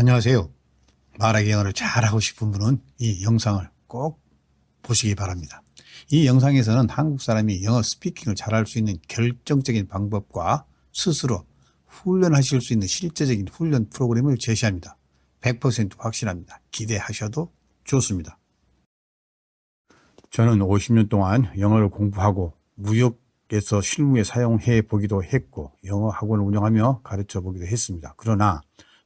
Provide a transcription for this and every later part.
안녕하세요. 말하기 영어를 잘하고 싶은 분은 이 영상을 꼭 보시기 바랍니다. 이 영상에서는 한국 사람이 영어 스피킹을 잘할 수 있는 결정적인 방법과 스스로 훈련하실 수 있는 실제적인 훈련 프로그램을 제시합니다. 100% 확실합니다. 기대하셔도 좋습니다. 저는 50년 동안 영어를 공부하고 무역에서 실무에 사용해 보기도 했고 영어 학원을 운영하며 가르쳐 보기도 했습니다. 그러나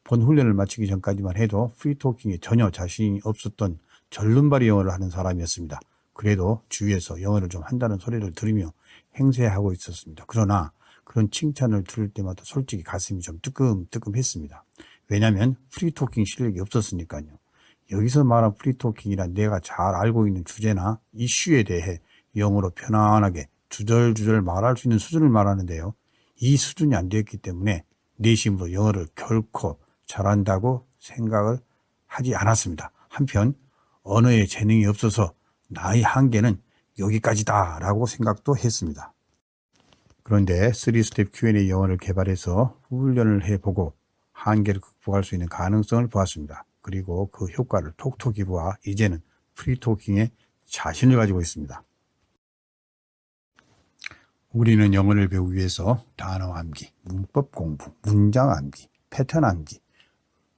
본 훈련을 마치기 전까지만 해도 프리토킹에 전혀 자신이 없었던 절름발이 영어를 하는 사람이었습니다. 그래도 주위에서 영어를 좀 한다는 소리를 들으며 행세하고 있었습니다. 그러나 그런 칭찬을 들을 때마다 솔직히 가슴이 좀 뜨끔뜨끔했습니다. 왜냐하면 프리토킹 실력이 없었으니까요. 여기서 말한 프리토킹이란 내가 잘 알고 있는 주제나 이슈에 대해 영어로 편안하게 주절주절 말할 수 있는 수준을 말하는데요. 이 수준이 안 되었기 때문에 내심으로 영어를 결코 잘한다고 생각을 하지 않았습니다. 한편 언어에 재능이 없어서 나의 한계는 여기까지다 라고 생각도 했습니다. 그런데 3스텝 Q&A 영어를 개발해서 훈련을 해보고 한계를 극복할 수 있는 가능성을 보았습니다. 그리고 그 효과를 톡톡히 보아 이제는 프리토킹에 자신을 가지고 있습니다. 우리는 영어를 배우기 위해서 단어 암기, 문법 공부, 문장 암기, 패턴 암기,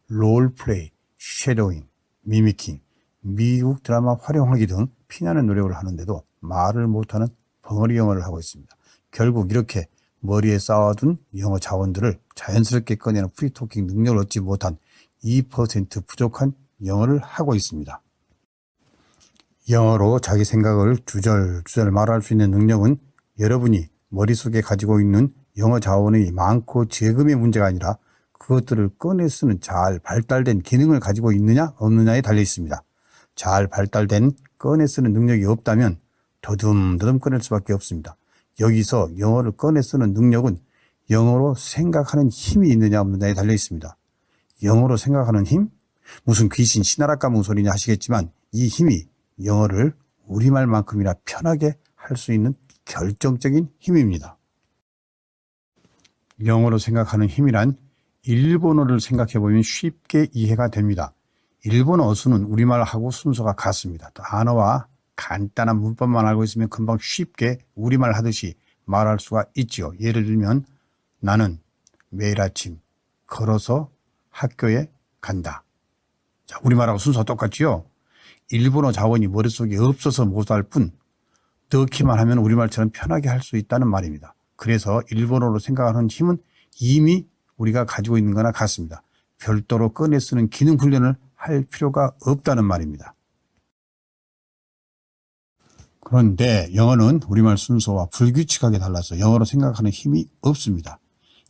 롤플레이, 쉐도잉, 미미킹, 미국 드라마 활용하기 등 피나는 노력을 하는데도 말을 못하는 벙어리 영어를 하고 있습니다. 결국 이렇게 머리에 쌓아둔 영어 자원들을 자연스럽게 꺼내는 프리토킹 능력을 얻지 못한 2% 부족한 영어를 하고 있습니다. 영어로 자기 생각을 주절주절 말할 수 있는 능력은 여러분이 머릿속에 가지고 있는 영어 자원이 많고 재금의 문제가 아니라 그것들을 꺼내 쓰는 잘 발달된 기능을 가지고 있느냐 없느냐에 달려 있습니다. 잘 발달된 꺼내 쓰는 능력이 없다면 더듬더듬 꺼낼 수밖에 없습니다. 여기서 영어를 꺼내 쓰는 능력은 영어로 생각하는 힘이 있느냐 없느냐에 달려 있습니다. 영어로 생각하는 힘? 무슨 귀신 신하라 까먹은 소리냐 하시겠지만 이 힘이 영어를 우리말만큼이나 편하게 할 수 있는 결정적인 힘입니다. 영어로 생각하는 힘이란 일본어를 생각해보면 쉽게 이해가 됩니다. 일본어 어수는 우리말하고 순서가 같습니다. 단어와 간단한 문법만 알고 있으면 금방 쉽게 우리말 하듯이 말할 수가 있죠. 예를 들면 나는 매일 아침 걸어서 학교에 간다. 자, 우리말하고 순서가 똑같지요. 일본어 자원이 머릿속에 없어서 못할 뿐 넣기만 하면 우리말처럼 편하게 할 수 있다는 말입니다. 그래서 일본어로 생각하는 힘은 이미 우리가 가지고 있는 거나 같습니다. 별도로 꺼내 쓰는 기능 훈련을 할 필요가 없다는 말입니다. 그런데 영어는 우리말 순서와 불규칙하게 달라서 영어로 생각하는 힘이 없습니다.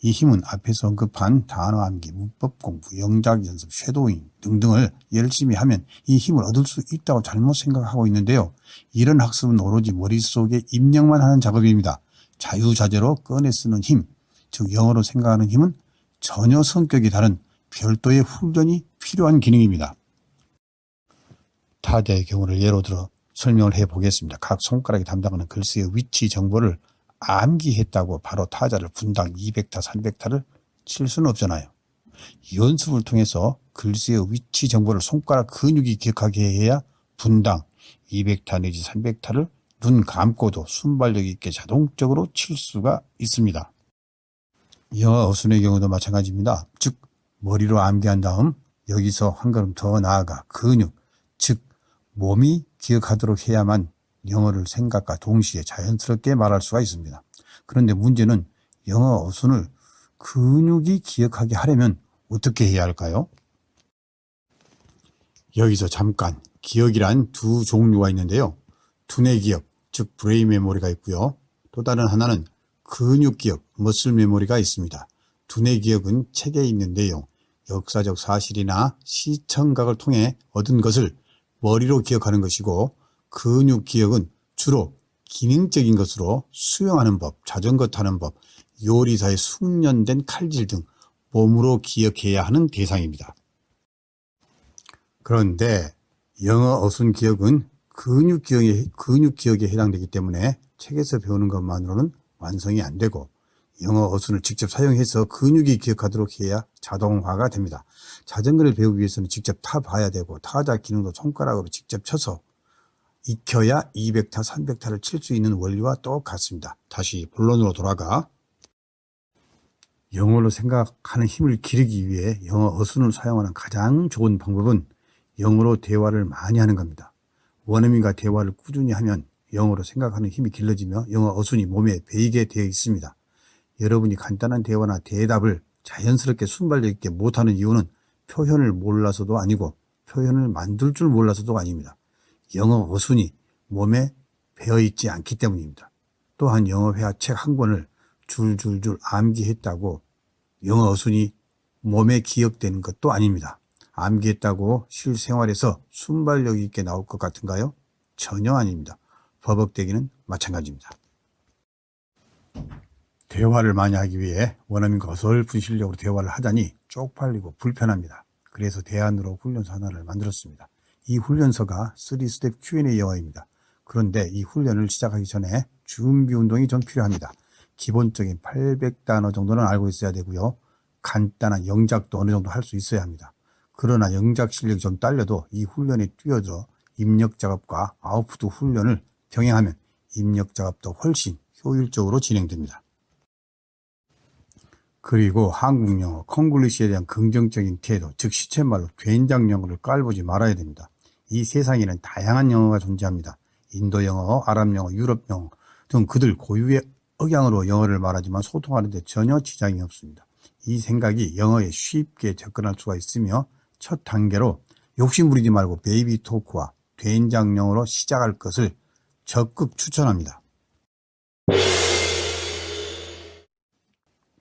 이 힘은 앞에서 언급한 단어 암기, 문법 공부, 영작 연습, 쉐도잉 등등을 열심히 하면 이 힘을 얻을 수 있다고 잘못 생각하고 있는데요. 이런 학습은 오로지 머릿속에 입력만 하는 작업입니다. 자유자재로 꺼내 쓰는 힘, 즉 영어로 생각하는 힘은 전혀 성격이 다른 별도의 훈련이 필요한 기능입니다. 타자의 경우를 예로 들어 설명을 해보겠습니다. 각 손가락이 담당하는 글씨의 위치 정보를 암기했다고 바로 타자를 분당 200타, 300타를 칠 수는 없잖아요. 연습을 통해서 글씨의 위치 정보를 손가락 근육이 기억하게 해야 분당 200타 내지 300타를 눈 감고도 순발력 있게 자동적으로 칠 수가 있습니다. 영어 어순의 경우도 마찬가지입니다. 즉 머리로 암기한 다음 여기서 한 걸음 더 나아가 근육, 즉 몸이 기억하도록 해야만 영어를 생각과 동시에 자연스럽게 말할 수가 있습니다. 그런데 문제는 영어 어순을 근육이 기억하게 하려면 어떻게 해야 할까요? 여기서 잠깐 기억이란 두 종류가 있는데요. 두뇌 기억, 즉 브레인 메모리가 있고요. 또 다른 하나는 근육 기억, 머슬 메모리가 있습니다. 두뇌 기억은 책에 있는 내용, 역사적 사실이나 시청각을 통해 얻은 것을 머리로 기억하는 것이고 근육 기억은 주로 기능적인 것으로 수영하는 법, 자전거 타는 법, 요리사의 숙련된 칼질 등 몸으로 기억해야 하는 대상입니다. 그런데 영어 어순 기억은 근육 기억에 해당되기 때문에 책에서 배우는 것만으로는 완성이 안 되고 영어 어순을 직접 사용해서 근육이 기억하도록 해야 자동화가 됩니다. 자전거를 배우기 위해서는 직접 타봐야 되고 타자 기능도 손가락으로 직접 쳐서 익혀야 200타, 300타를 칠 수 있는 원리와 똑같습니다. 다시 본론으로 돌아가 영어로 생각하는 힘을 기르기 위해 영어 어순을 사용하는 가장 좋은 방법은 영어로 대화를 많이 하는 겁니다. 원어민과 대화를 꾸준히 하면 영어로 생각하는 힘이 길러지며 영어 어순이 몸에 배이게 되어 있습니다. 여러분이 간단한 대화나 대답을 자연스럽게 순발력 있게 못하는 이유는 표현을 몰라서도 아니고 표현을 만들 줄 몰라서도 아닙니다. 영어 어순이 몸에 배어있지 않기 때문입니다. 또한 영어 회화 책 한 권을 줄줄줄 암기했다고 영어 어순이 몸에 기억되는 것도 아닙니다. 암기했다고 실생활에서 순발력 있게 나올 것 같은가요? 전혀 아닙니다. 버벅대기는 마찬가지입니다. 대화를 많이 하기 위해 원어민과 어설픈 실력으로 대화를 하자니 쪽팔리고 불편합니다. 그래서 대안으로 훈련소 하나를 만들었습니다. 이 훈련소가 3스텝 Q&A 영어입니다. 그런데 이 훈련을 시작하기 전에 준비 운동이 좀 필요합니다. 기본적인 800단어 정도는 알고 있어야 되고요. 간단한 영작도 어느 정도 할 수 있어야 합니다. 그러나 영작 실력이 좀 딸려도 이 훈련에 뛰어들어 입력 작업과 아웃풋 훈련을 병행하면 입력 작업도 훨씬 효율적으로 진행됩니다. 그리고 한국 영어, 콩글리시에 대한 긍정적인 태도, 즉 시쳇말로 된장 영어를 깔보지 말아야 됩니다. 이 세상에는 다양한 영어가 존재합니다. 인도 영어, 아랍 영어, 유럽 영어 등 그들 고유의 억양으로 영어를 말하지만 소통하는 데 전혀 지장이 없습니다. 이 생각이 영어에 쉽게 접근할 수가 있으며 첫 단계로 욕심부리지 말고 베이비 토크와 된장 영어로 시작할 것을 적극 추천합니다.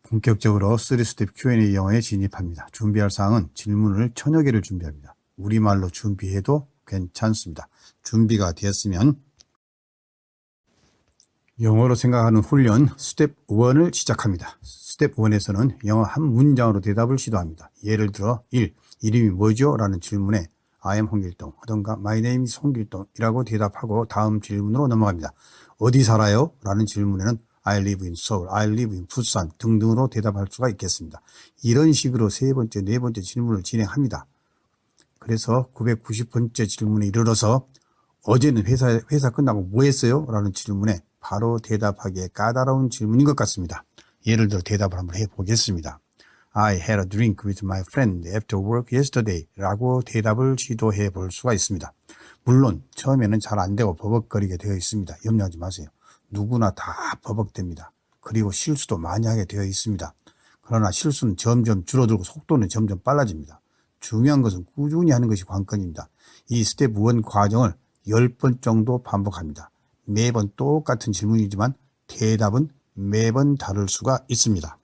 본격적으로 3스텝 Q&A 영어에 진입합니다. 준비할 사항은 질문을 1000여 개를 준비합니다. 우리말로 준비해도 괜찮습니다. 준비가 되었으면 영어로 생각하는 훈련 스텝 1을 시작합니다. 스텝 1에서는 영어 한 문장으로 대답을 시도합니다. 예를 들어 1. 이름이 뭐죠? 라는 질문에 I am 홍길동 하던가 My name is 홍길동이라고 대답하고 다음 질문으로 넘어갑니다. 어디 살아요? 라는 질문에는 I live in Seoul, I live in 부산 등등으로 대답할 수가 있겠습니다. 이런 식으로 세 번째, 네 번째 질문을 진행합니다. 그래서 990번째 질문에 이르러서 어제는 회사 끝나고 뭐 했어요? 라는 질문에 바로 대답하기에 까다로운 질문인 것 같습니다. 예를 들어 대답을 한번 해보겠습니다. I had a drink with my friend after work yesterday 라고 대답을 시도해 볼 수가 있습니다. 물론 처음에는 잘 안 되고 버벅거리게 되어 있습니다. 염려하지 마세요. 누구나 다 버벅댑니다. 그리고 실수도 많이 하게 되어 있습니다. 그러나 실수는 점점 줄어들고 속도는 점점 빨라집니다. 중요한 것은 꾸준히 하는 것이 관건입니다. 이 스텝 1 과정을 10번 정도 반복합니다. 매번 똑같은 질문이지만 대답은 매번 다를 수가 있습니다.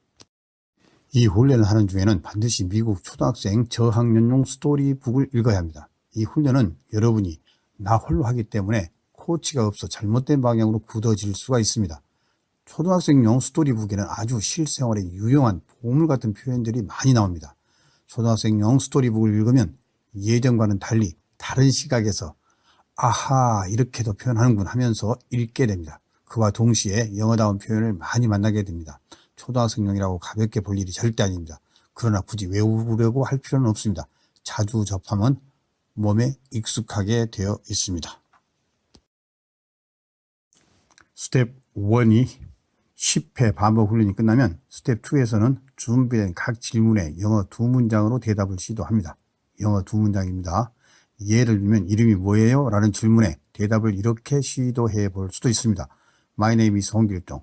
이 훈련을 하는 중에는 반드시 미국 초등학생 저학년용 스토리북을 읽어야 합니다. 이 훈련은 여러분이 나 홀로 하기 때문에 코치가 없어 잘못된 방향으로 굳어질 수가 있습니다. 초등학생용 스토리북에는 아주 실생활에 유용한 보물 같은 표현들이 많이 나옵니다. 초등학생용 스토리북을 읽으면 예전과는 달리 다른 시각에서 아하 이렇게도 표현하는군 하면서 읽게 됩니다. 그와 동시에 영어다운 표현을 많이 만나게 됩니다. 초등학생용이라고 가볍게 볼 일이 절대 아닙니다. 그러나 굳이 외우려고 할 필요는 없습니다. 자주 접하면 몸에 익숙하게 되어 있습니다. 스텝 1이 10회 반복 훈련이 끝나면 스텝 2에서는 준비된 각 질문에 영어 2문장으로 대답을 시도합니다. 영어 2문장입니다. 예를 들면 이름이 뭐예요? 라는 질문에 대답을 이렇게 시도해 볼 수도 있습니다. My name is 홍길동,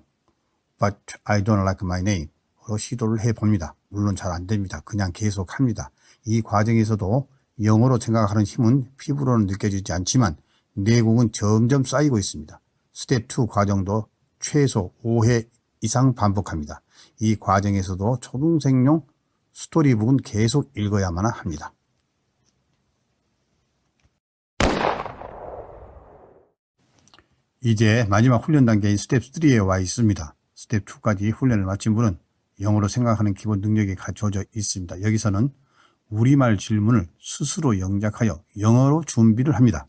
but I don't like my name 로 시도를 해봅니다. 물론 잘 안됩니다. 그냥 계속합니다. 이 과정에서도 영어로 생각하는 힘은 피부로는 느껴지지 않지만 내공은 점점 쌓이고 있습니다. 스텝 2 과정도 최소 5회 이상 반복합니다. 이 과정에서도 초등생용 스토리북은 계속 읽어야만 합니다. 이제 마지막 훈련 단계인 스텝 3에 와 있습니다. 스텝 2까지 훈련을 마친 분은 영어로 생각하는 기본 능력이 갖춰져 있습니다. 여기서는 우리말 질문을 스스로 영작하여 영어로 준비를 합니다.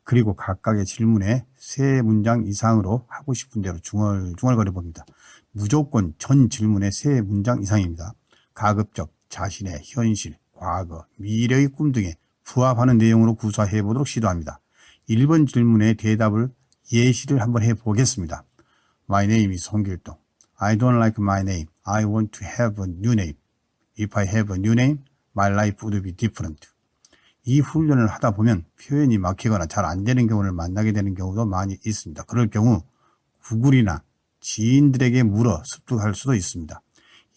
그리고 각각의 질문에 3문장 이상으로 하고 싶은 대로 중얼거려 봅니다. 무조건 전 질문에 3문장 이상입니다. 가급적 자신의 현실, 과거, 미래의 꿈 등에 부합하는 내용으로 구사해 보도록 시도합니다. 1번 질문에 대답을 예시를 한번 해보겠습니다. My name is 홍길동. I don't like my name. I want to have a new name. If I have a new name, my life would be different. 이 훈련을 하다 보면 표현이 막히거나 잘 안 되는 경우를 만나게 되는 경우도 많이 있습니다. 그럴 경우 구글이나 지인들에게 물어 습득할 수도 있습니다.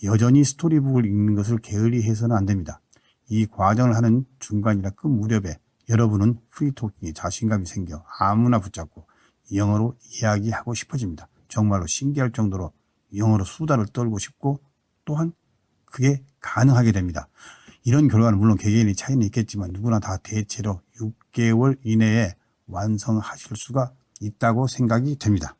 여전히 스토리북을 읽는 것을 게을리 해서는 안 됩니다. 이 과정을 하는 중간이나 끝 무렵에 여러분은 프리토킹에 자신감이 생겨 아무나 붙잡고 영어로 이야기하고 싶어집니다. 정말로 신기할 정도로 영어로 수다를 떨고 싶고 또한 그게 가능하게 됩니다. 이런 결과는 물론 개개인의 차이는 있겠지만 누구나 다 대체로 6개월 이내에 완성하실 수가 있다고 생각이 됩니다.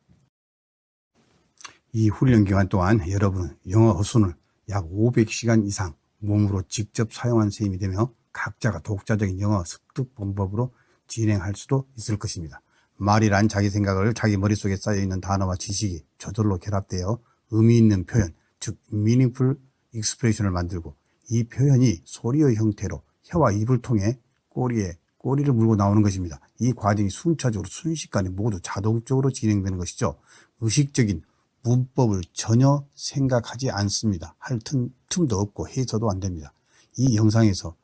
이 훈련 기간 동안 여러분은 영어 어순을 약 500시간 이상 몸으로 직접 사용한 셈이 되며 각자가 독자적인 영어 습득 방법으로 진행할 수도 있을 것입니다. 말이란 자기 생각을 자기 머릿속에 쌓여있는 단어와 지식이 저절로 결합되어 의미 있는 표현, 즉 meaningful expression을 만들고 이 표현이 소리의 형태로 혀와 입을 통해 꼬리를 물고 나오는 것입니다. 이 과정이 순차적으로 순식간에 모두 자동적으로 진행되는 것이죠. 의식적인 문법을 전혀 생각하지 않습니다. 할 틈도 없고 해서도 안 됩니다. 이 영상에서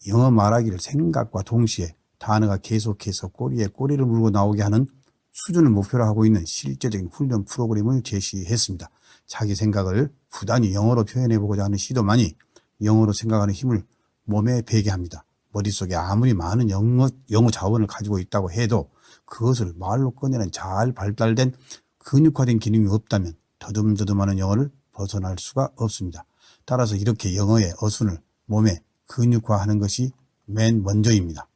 영어 말하기를 생각과 동시에 단어가 계속해서 꼬리를 물고 나오게 하는 수준을 목표로 하고 있는 실제적인 훈련 프로그램을 제시했습니다. 자기 생각을 부단히 영어로 표현해보고자 하는 시도만이 영어로 생각하는 힘을 몸에 배게 합니다. 머릿속에 아무리 많은 영어 자원을 가지고 있다고 해도 그것을 말로 꺼내는 잘 발달된 근육화된 기능이 없다면 더듬더듬하는 영어를 벗어날 수가 없습니다. 따라서 이렇게 영어의 어순을 몸에 근육화하는 것이 맨 먼저입니다.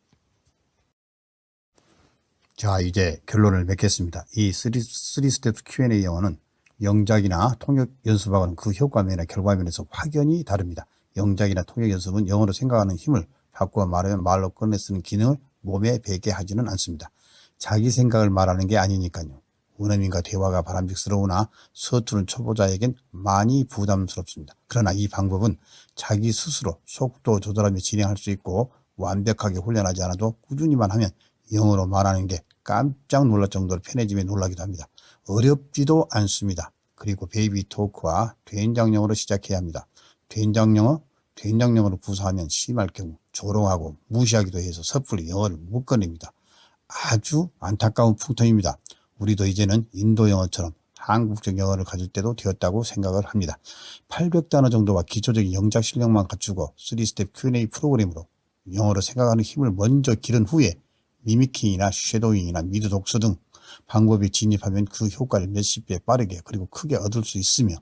자, 이제 결론을 맺겠습니다. 이 3스텝 Q&A 영어는 영작이나 통역 연습하고는 그 효과면이나 결과면에서 확연히 다릅니다. 영작이나 통역 연습은 영어로 생각하는 힘을 바꾸어 말하면 말로 꺼내 쓰는 기능을 몸에 배게 하지는 않습니다. 자기 생각을 말하는 게 아니니까요. 원어민과 대화가 바람직스러우나 서투른 초보자에겐 많이 부담스럽습니다. 그러나 이 방법은 자기 스스로 속도 조절하며 진행할 수 있고 완벽하게 훈련하지 않아도 꾸준히만 하면 영어로 말하는 게 깜짝 놀랄 정도로 편해지며 놀라기도 합니다. 어렵지도 않습니다. 그리고 베이비 토크와 된장영어로 시작해야 합니다. 된장영어로 구사하면 심할 경우 조롱하고 무시하기도 해서 섣불리 영어를 못 꺼냅니다. 아주 안타까운 풍토입니다. 우리도 이제는 인도 영어처럼 한국적 영어를 가질 때도 되었다고 생각을 합니다. 800단어 정도와 기초적인 영작 실력만 갖추고 3스텝 Q&A 프로그램으로 영어로 생각하는 힘을 먼저 기른 후에 미미킹이나 쉐도잉이나 미드 독서 등 방법에 진입하면 그 효과를 몇십 배 빠르게 그리고 크게 얻을 수 있으며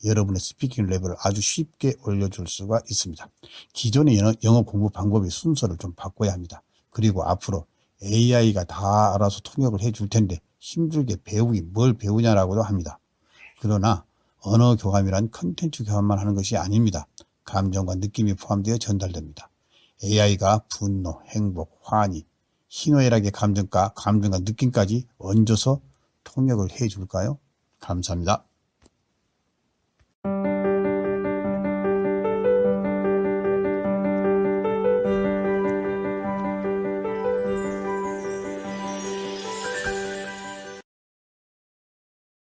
여러분의 스피킹 레벨을 아주 쉽게 올려줄 수가 있습니다. 기존의 영어 공부 방법의 순서를 좀 바꿔야 합니다. 그리고 앞으로 AI가 다 알아서 통역을 해줄 텐데 힘들게 배우기 뭘 배우냐라고도 합니다. 그러나 언어 교감이란 컨텐츠 교환만 하는 것이 아닙니다. 감정과 느낌이 포함되어 전달됩니다. AI가 분노, 행복, 환희, 희노애락의 감정과 느낌까지 얹어서 통역을 해줄까요? 감사합니다.